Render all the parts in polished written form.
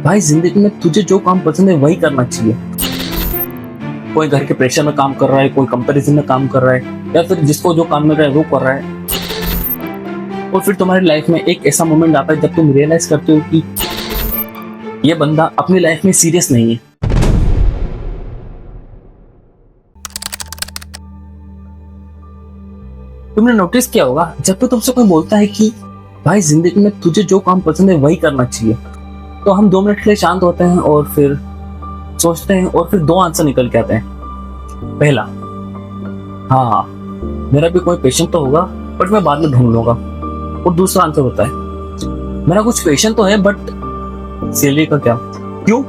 भाई जिंदगी में तुझे जो काम पसंद है वही करना चाहिए। कोई घर के प्रेशर में काम कर रहा है, कोई कंपैरिजन में काम कर रहा है, या फिर जिसको जो काम मिल रहा है वो कर रहा है। और फिर तुम्हारी लाइफ में एक ऐसा मोमेंट आता है जब तुम रियलाइज करते हो कि ये बंदा अपनी लाइफ में सीरियस नहीं है। तुमने नोटिस किया होगा जब भी तुमसे कोई बोलता है कि भाई जिंदगी में तुझे जो काम पसंद है वही करना चाहिए, तो हम 2 मिनट के लिए शांत होते हैं और फिर सोचते हैं और फिर 2 आंसर निकल के आते हैं। पहला, हाँ मेरा भी कोई पैशन तो होगा बट मैं बाद में ढूंढ लूंगा। और दूसरा आंसर होता है मेरा कुछ पैशन तो है बट सैलरी का क्या। क्यों?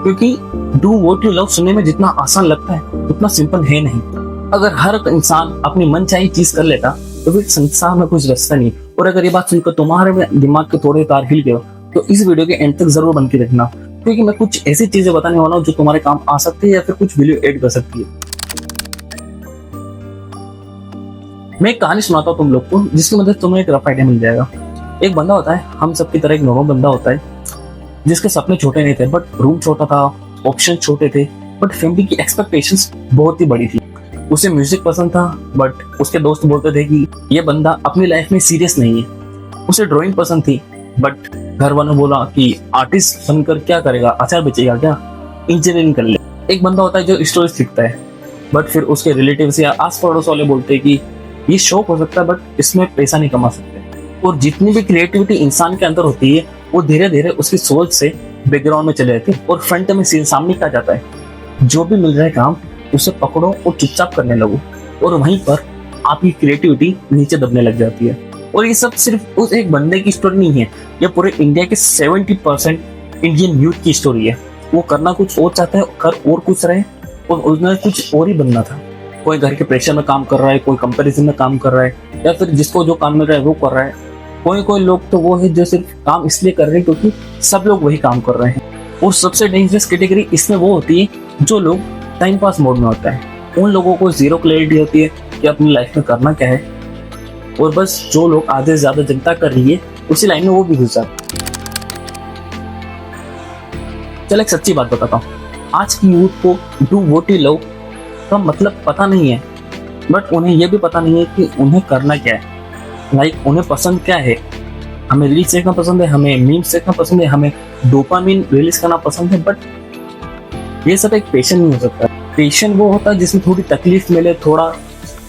क्योंकि डू व्हाट यू लव सुनने में जितना आसान लगता है उतना सिंपल है नहीं। अगर हर इंसान अपनी मनचाही चीज कर लेता तो फिर संसार में कुछ रास्ता नहीं। और अगर ये बात सुनकर तुम्हारे दिमाग के थोड़े तार हिल गए तो इस वीडियो के एंड तक जरूर बन के रखना, क्योंकि मैं कुछ ऐसी चीजें बताने वाला हूँ जो तुम्हारे काम आ सकती है या फिर कुछ वैल्यू ऐड कर सकती है। मैं एक कहानी सुनाता हूँ तुम लोग को जिसकी मदद से तुम्हें एक रफ आइडिया मिल जाएगा। एक बंदा होता है, हम सबकी तरह एक नॉर्मल बंदा होता है जिसके सपने छोटे नहीं थे बट रूम छोटा था, ऑप्शन छोटे थे, बट फैमिली की एक्सपेक्टेशंस बहुत ही बड़ी थी। उसे म्यूजिक पसंद था बट उसके दोस्त बोलते थे कि ये बंदा अपनी लाइफ में सीरियस नहीं है। उसे ड्राइंग पसंद थी बट घर वालों ने बोला कि आर्टिस्ट बनकर क्या करेगा, अचार बेचेगा क्या, इंजीनियरिंग कर ले। एक बंदा होता है जो स्टोरीज लिखता है बट फिर उसके रिलेटिव्स या आस पड़ोस वाले बोलते हैं कि ये शौक हो सकता है बट इसमें पैसा नहीं कमा सकते। और जितनी भी क्रिएटिविटी इंसान के अंदर होती है वो धीरे धीरे उसकी सोच से बैकग्राउंड में चले जाती है और फ्रंट में सामने आ जाता है। जो भी मिल रहा है काम उसे पकड़ो और चुपचाप करने लगो, और वहीं पर आपकी क्रिएटिविटी नीचे दबने लग जाती है। और ये सब सिर्फ उस एक बंदे की स्टोरी नहीं है, ये पूरे इंडिया के 70% इंडियन यूथ की स्टोरी है। वो करना कुछ और चाहता है, कर और कुछ रहे, और उसने कुछ और ही बनना था। कोई घर के प्रेशर में काम कर रहा है, कोई कंपैरिजन में काम कर रहा है, या फिर जिसको जो काम मिल रहा है वो कर रहा है। कोई लोग तो वो है जो सिर्फ काम इसलिए कर रहे हैं क्योंकि सब लोग वही काम कर रहे हैं। और सबसे डेंजरस कैटेगरी इसमें वो होती है जो लोग टाइम पास मोड में होता है। उन लोगों को जीरो क्लैरिटी होती है कि अपनी लाइफ में करना क्या है, और बस जो लोग आधे से ज्यादा जनता कर रही है उसी लाइन में वो भी घुस जाते। चल एक सच्ची बात बताता हूँ, आज की यूथ को डू व्हाट यू लव का मतलब पता नहीं है, बट उन्हें यह भी पता नहीं है कि उन्हें करना क्या है। लाइक उन्हें पसंद क्या है। हमें रील्स देखना पसंद है, हमें मीम्स देखना पसंद है, हमें डोपामिन रिलीज करना पसंद है, बट ये सब एक पैशन नहीं हो सकता। पैशन वो होता है जिसमें थोड़ी तकलीफ मिले, थोड़ा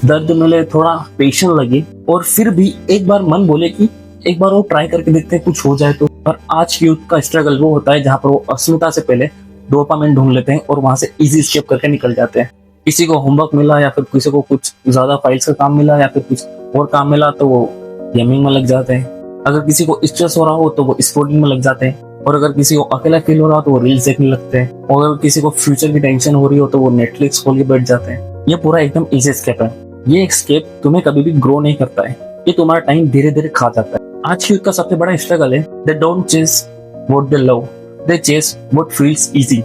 दर्द मिले, थोड़ा पेशेंस लगे, और फिर भी एक बार मन बोले कि एक बार वो ट्राई करके देखते हैं कुछ हो जाए तो। और आज की यूथ का स्ट्रगल वो होता है जहाँ पर वो अस्मिता से पहले डोपामिन ढूंढ लेते हैं और वहां से इजी स्केप करके निकल जाते हैं। किसी को होमवर्क मिला या फिर किसी को कुछ ज्यादा फाइल्स का काम मिला या फिर कुछ और काम मिला तो वो गेमिंग में लग जाते हैं। अगर किसी को स्ट्रेस हो रहा हो तो वो स्पोर्टिंग में लग जाते हैं, और अगर किसी को अकेला फील हो रहा हो तो वो रील्स देखने लगते हैं, और अगर किसी को फ्यूचर की टेंशन हो रही हो तो वो नेटफ्लिक्स खोल के बैठ जाते हैं। ये पूरा एकदम इजी स्केप है। ये एस्केप तुम्हें कभी भी ग्रो नहीं करता है, ये तुम्हारा टाइम धीरे धीरे खा जाता है। आज की यूथ का सबसे बड़ा स्ट्रगल है they don't chase what they love, they chase what feels easy.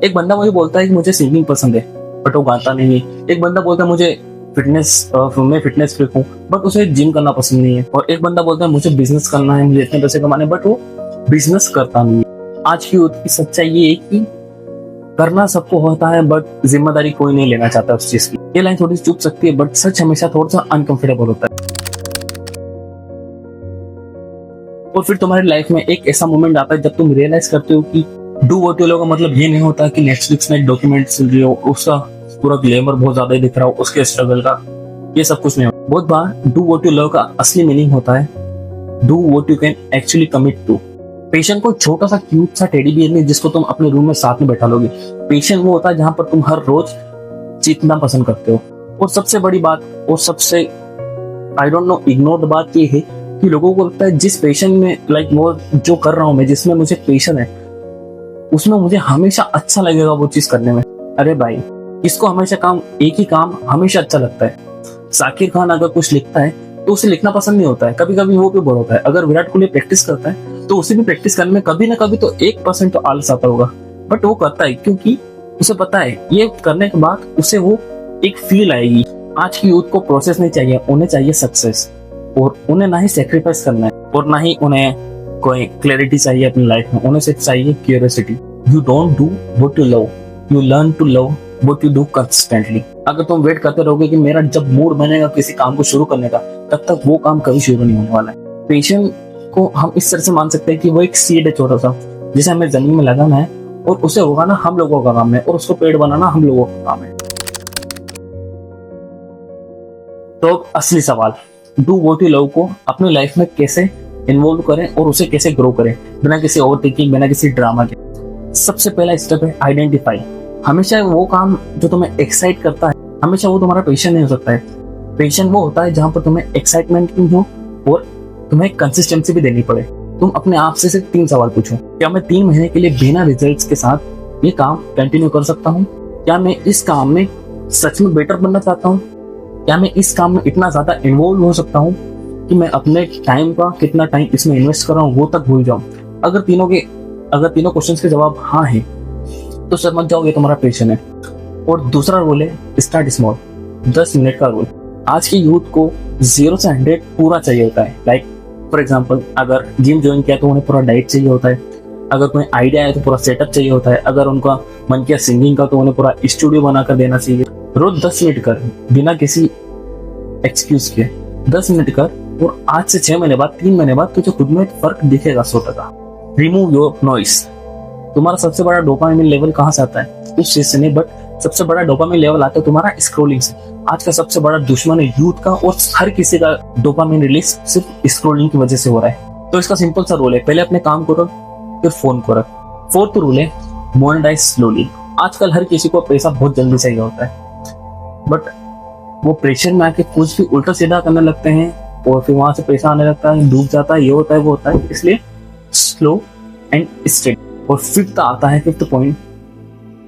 एक बंदा मुझे बोलता है कि मुझे सिंगिंग पसंद है बट वो गाता नहीं है। एक बंदा बोलता है मुझे मैं फिटनेस फ्रीक हूँ बट उसे जिम करना पसंद नहीं है। और एक बंदा बोलता है मुझे बिजनेस करना है, मुझे इतने पैसे कमाने, बट वो बिजनेस करता नहीं है। आज की यूथ की सच्चाई ये है कि करना सबको होता है बट जिम्मेदारी कोई नहीं लेना चाहता उस चीज की। ये लाइन थोड़ी चुप सकती है बट सच हमेशा थोड़ा सा अनकंफर्टेबल होता है। और फिर तुम्हारी लाइफ में एक ऐसा मोमेंट आता है जब तुम रियलाइज करते हो कि डू व्हाट यू लव का मतलब ये नहीं होता कि नेटफ्लिक्स में एक डॉक्यूमेंट चल रही हो, उसका पूरा ग्लैमर बहुत ज्यादा दिख रहा हो, उसके स्ट्रगल का, ये सब कुछ नहीं होता। बहुत बार डू व्हाट यू लव का असली मीनिंग होता है do what you can actually commit to. Patient कोई छोटा सा क्यूट सा टेडी बियर नहीं जिसको तुम अपने रूम में साथ में बैठा लोगे। पेशेंट वो होता है जहां पर तुम हर रोज जीतना पसंद करते हो। और सबसे बड़ी बात और सबसे आई डोंट नो इग्नोर्ड बात ये है कि लोगों को लगता है जिस पेशेंट में लाइक वो जो कर रहा हूं मैं, जिसमें मुझे पेशेंट है उसमें मुझे हमेशा अच्छा लगेगा वो चीज करने में। अरे भाई, इसको हमेशा काम एक ही काम हमेशा अच्छा लगता है। साकिर खान अगर कुछ लिखता है तो उसे लिखना पसंद नहीं होता है, कभी कभी वो भी बोर होता है। अगर विराट कोहली प्रैक्टिस करता है तो उसे भी प्रैक्टिस करने में कभी ना कभी तो 1% तो आलस आता होगा, बट वो करता है क्योंकि उसे पता है ये करने के बाद उसे वो एक फील आएगी। आज की यूथ को प्रोसेस नहीं चाहिए, उन्हें चाहिए सक्सेस। और उन्हें ना ही सेक्रीफाइस करना है और ना ही उन्हें कोई क्लैरिटी चाहिए अपनी लाइफ में, उन्हें सिर्फ चाहिए curiosity. You don't do what you love, you learn to love what you do consistently. अगर तुम वेट करते रहोगे कि मेरा जब मूड बनेगा किसी काम को शुरू करने का, तब तक वो काम कभी शुरू नहीं होने वाला है। पेशेंस को हम इस तरह से मान सकते हैं कि वो एक सीड है छोटा सा, जिसे हमें जमीन में लगाना है और उसे उगाना हम लोगों का काम है और उसको पेड़ बनाना हम लोगों का काम है। तो असली सवाल, डू व्हाट यू लव को अपनी लाइफ में कैसे इन्वॉल्व करें और उसे कैसे ग्रो करें बिना किसी ओवरथिंकिंग, बिना किसी ड्रामा के। सबसे पहला स्टेप है आइडेंटिफाई। हमेशा वो काम जो तुम्हें एक्साइट करता है, हमेशा वो तुम्हारा पैशन नहीं हो सकता है। पैशन वो होता है जहां पर तुम्हें एक्साइटमेंट भी हो और तुम्हें कंसिस्टेंसी भी देनी पड़े। तुम अपने आप से सिर्फ 3 सवाल पूछो। क्या मैं 3 महीने के लिए बिना रिजल्ट्स के साथ ये काम कंटिन्यू कर सकता हूँ? क्या मैं इस काम में सच में बेटर बनना चाहता हूँ? क्या मैं इस काम में इतना ज्यादा इन्वॉल्व हो सकता हूँ कि मैं अपने टाइम का कितना टाइम इसमें इन्वेस्ट कर रहा हूँ वो तक भूल जाऊं? अगर तीनों क्वेश्चंस के जवाब हाँ है तो समझ जाओ ये तुम्हारा पैशन है। और दूसरा रूल है स्टार्ट स्मॉल, 10 मिनट का रूल। आज के यूथ को 0 से 100 पूरा चाहिए होता है। लाइक फॉर एग्जाम्पल, अगर जिम ज्वाइन किया तो उन्हें पूरा डाइट चाहिए होता है, अगर कोई आइडिया है तो पूरा सेटअप चाहिए होता है, अगर उनका मन किया सिंगिंग का तो उन्हें पूरा स्टूडियो बनाकर देना चाहिए। रोज 10 मिनट कर, बिना किसी एक्सक्यूज के 10 मिनट कर, और आज से 6 महीने बाद, 3 महीने बाद तुझे खुद में फर्क दिखेगा 100%। Remove your noise. तुम्हारा सबसे बड़ा डोपामिन लेवल कहाँ से आता है? उस चीज से नहीं, बट सबसे बड़ा डोपामिन लेवल आता है तुम्हारा स्क्रोलिंग से। आज का सबसे बड़ा दुश्मन है यूथ का, और हर किसी का डोपामिन रिलीज सिर्फ स्क्रोलिंग की वजह से हो रहा है। तो इसका सिंपल सा रूल है, पहले अपने काम करो फिर फोन को रख। 4th रूल है मोनेटाइज स्लोली। आजकल हर किसी को पैसा बहुत जल्दी चाहिए होता है, बट वो प्रेशर में आके कुछ भी उल्टा सीधा करने लगते हैं और फिर वहां से पैसा आने लगता है, डूब जाता है, ये होता है वो होता है। इसलिए स्लो एंड स्टेडी। और 5th आता है, 5th point,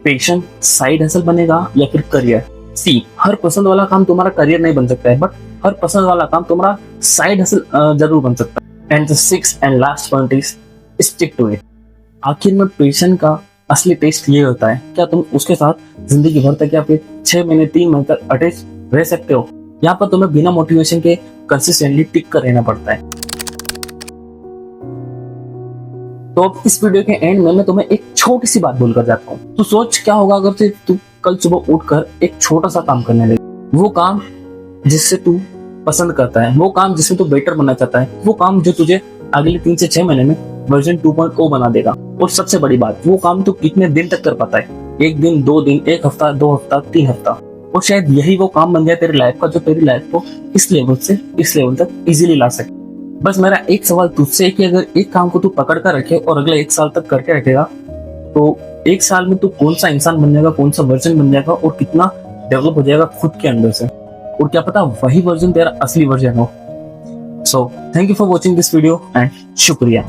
passion side hustle बनेगा या फिर करियर। सी, हर पसंद वाला काम तुम्हारा करियर नहीं बन सकता है, बट हर पसंद वाला काम तुम्हारा साइड हसल जरूर बन सकता है। And the 6th and last point is stick to it. आखिर में पैशन का असली टेस्ट ये होता है, क्या तुम उसके साथ जिंदगी भर तक या फिर 6 महीने 3 महीने तक अटैच रह सकते हो? यहाँ पर तुम्हें बिना मोटिवेशन के कंसिस्टेंटली टिक कर रहना पड़ता है। तो अब इस वीडियो के एंड में मैं तुम्हें एक छोटी सी बात बोलकर जाता हूँ। तो सोच क्या होगा अगर सिर्फ तू कल सुबह उठकर एक छोटा सा काम करने लगे। वो काम जिससे तू पसंद करता है, वो काम जिसमें तू बेटर बनना चाहता है, वो काम जो तुझे अगले 3 से 6 महीने में वर्जन 2.0 बना देगा। और सबसे बड़ी बात, वो काम तू कितने दिन तक कर पाता है? 1 दिन, 2 दिन, 1 हफ्ता, 2 हफ्ता, 3 हफ्ता। और शायद यही वो काम बन जाए तेरी लाइफ का, जो तेरी लाइफ को इस लेवल से इस लेवल तक इजीली ला सके। बस मेरा एक सवाल तुझसे है कि अगर एक काम को तू पकड़ कर रखे और अगले 1 साल तक करके रखेगा, तो 1 साल में तू कौन सा इंसान बन जाएगा, कौन सा वर्जन बन जाएगा और कितना डेवलप हो जाएगा खुद के अंदर से। और क्या पता वही वर्जन तेरा असली वर्जन हो। So thank you for watching this video and शुक्रिया।